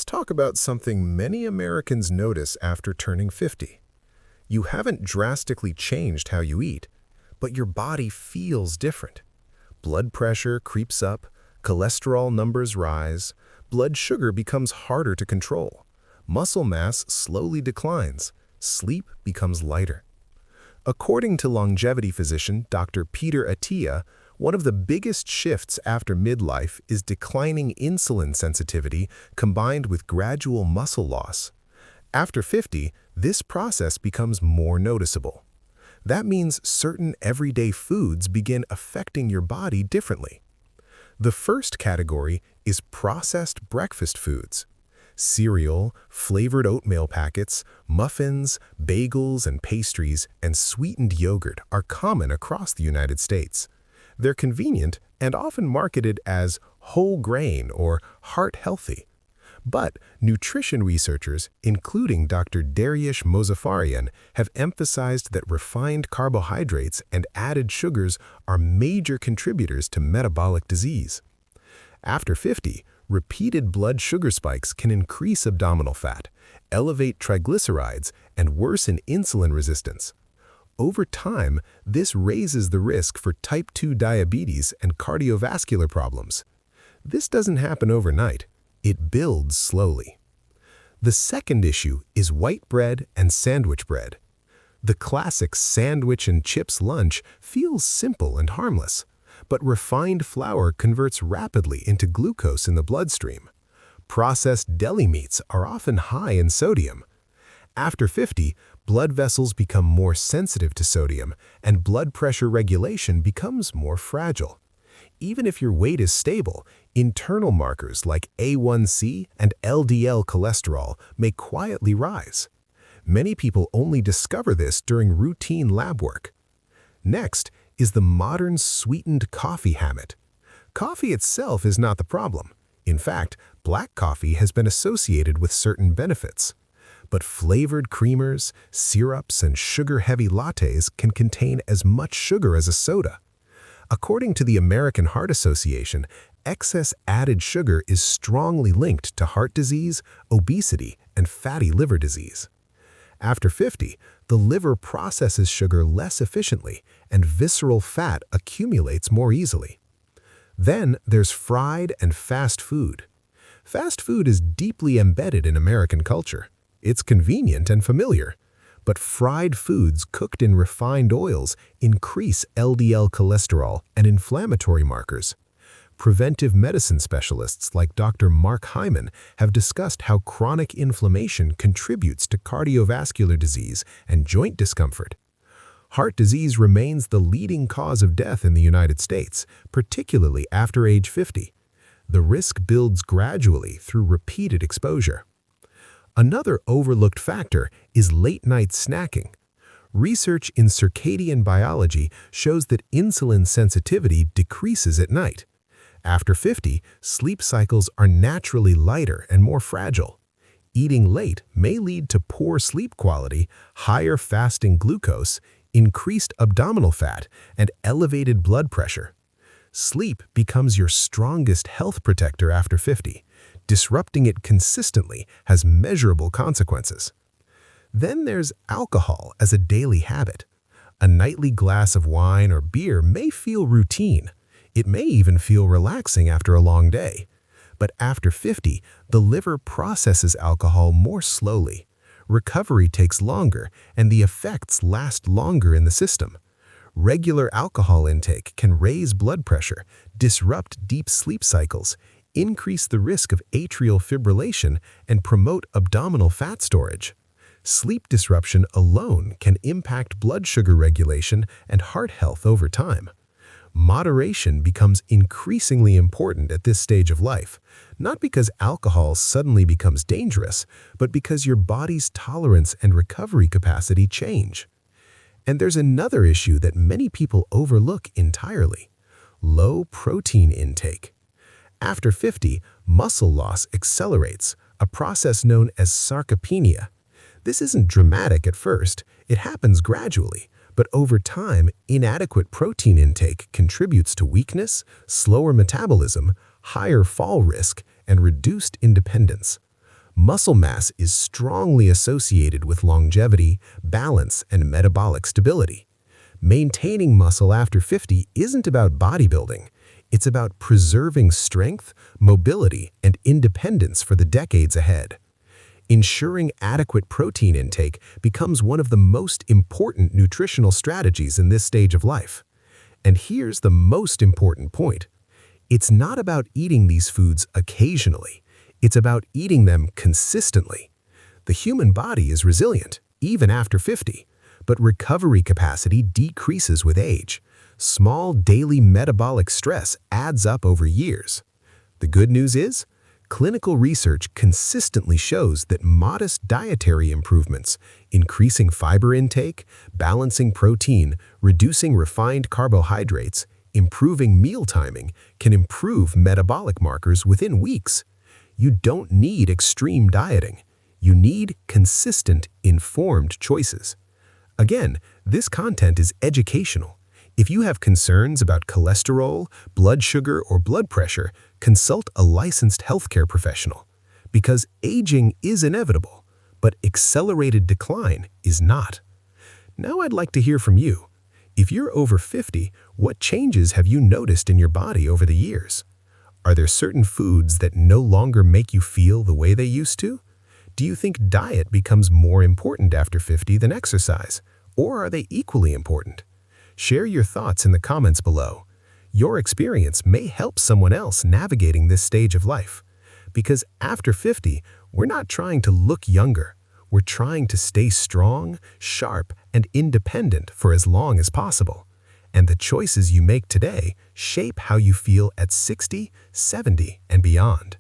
talk about something many Americans notice after turning 50. You haven't drastically changed how you eat, but your body feels different. Blood pressure creeps up, cholesterol numbers rise, blood sugar becomes harder to control, muscle mass slowly declines, sleep becomes lighter. According to longevity physician Dr. Peter Attia, one of the biggest shifts after midlife is declining insulin sensitivity combined with gradual muscle loss. After 50, this process becomes more noticeable. That means certain everyday foods begin affecting your body differently. The first category is processed breakfast foods. Cereal, flavored oatmeal packets, muffins, bagels and pastries, and sweetened yogurt are common across the United States. They're convenient and often marketed as whole grain or heart healthy. But nutrition researchers, including Dr. Dariush Mozaffarian, have emphasized that refined carbohydrates and added sugars are major contributors to metabolic disease. After 50, repeated blood sugar spikes can increase abdominal fat, elevate triglycerides, and worsen insulin resistance. Over time, this raises the risk for type 2 diabetes and cardiovascular problems. This doesn't happen overnight. It builds slowly. The second issue is white bread and sandwich bread. The classic sandwich and chips lunch feels simple and harmless, but refined flour converts rapidly into glucose in the bloodstream. Processed deli meats are often high in sodium. After 50, blood vessels become more sensitive to sodium, and blood pressure regulation becomes more fragile. Even if your weight is stable, internal markers like A1C and LDL cholesterol may quietly rise. Many people only discover this during routine lab work. Next is the modern sweetened coffee habit. Coffee itself is not the problem. In fact, black coffee has been associated with certain benefits. But flavored creamers, syrups, and sugar-heavy lattes can contain as much sugar as a soda. According to the American Heart Association, excess added sugar is strongly linked to heart disease, obesity, and fatty liver disease. After 50, the liver processes sugar less efficiently, and visceral fat accumulates more easily. Then there's fried and fast food. Fast food is deeply embedded in American culture. It's convenient and familiar. But fried foods cooked in refined oils increase LDL cholesterol and inflammatory markers. Preventive medicine specialists like Dr. Mark Hyman have discussed how chronic inflammation contributes to cardiovascular disease and joint discomfort. Heart disease remains the leading cause of death in the United States, particularly after age 50. The risk builds gradually through repeated exposure. Another overlooked factor is late-night snacking. Research in circadian biology shows that insulin sensitivity decreases at night. After 50, sleep cycles are naturally lighter and more fragile. Eating late may lead to poor sleep quality, higher fasting glucose, increased abdominal fat, and elevated blood pressure. Sleep becomes your strongest health protector after 50. Disrupting it consistently has measurable consequences. Then there's alcohol as a daily habit. A nightly glass of wine or beer may feel routine. It may even feel relaxing after a long day. But after 50, the liver processes alcohol more slowly. Recovery takes longer, and the effects last longer in the system. Regular alcohol intake can raise blood pressure, disrupt deep sleep cycles, increase the risk of atrial fibrillation, and promote abdominal fat storage. Sleep disruption alone can impact blood sugar regulation and heart health over time. Moderation becomes increasingly important at this stage of life, not because alcohol suddenly becomes dangerous, but because your body's tolerance and recovery capacity change. And there's another issue that many people overlook entirely: low protein intake. After 50, muscle loss accelerates, a process known as sarcopenia. This isn't dramatic at first, it happens gradually, but over time, inadequate protein intake contributes to weakness, slower metabolism, higher fall risk, and reduced independence. Muscle mass is strongly associated with longevity, balance, and metabolic stability. Maintaining muscle after 50 isn't about bodybuilding. It's about preserving strength, mobility, and independence for the decades ahead. Ensuring adequate protein intake becomes one of the most important nutritional strategies in this stage of life. And here's the most important point. It's not about eating these foods occasionally. It's about eating them consistently. The human body is resilient, even after 50, but recovery capacity decreases with age. Small daily metabolic stress adds up over years. The good news is, clinical research consistently shows that modest dietary improvements, increasing fiber intake, balancing protein, reducing refined carbohydrates, improving meal timing, can improve metabolic markers within weeks. You don't need extreme dieting. You need consistent, informed choices. Again, this content is educational. If you have concerns about cholesterol, blood sugar, or blood pressure, consult a licensed healthcare professional. Because aging is inevitable, but accelerated decline is not. Now I'd like to hear from you. If you're over 50, what changes have you noticed in your body over the years? Are there certain foods that no longer make you feel the way they used to? Do you think diet becomes more important after 50 than exercise? Or are they equally important? Share your thoughts in the comments below. Your experience may help someone else navigating this stage of life. Because after 50, we're not trying to look younger. We're trying to stay strong, sharp, and independent for as long as possible. And the choices you make today shape how you feel at 60, 70, and beyond.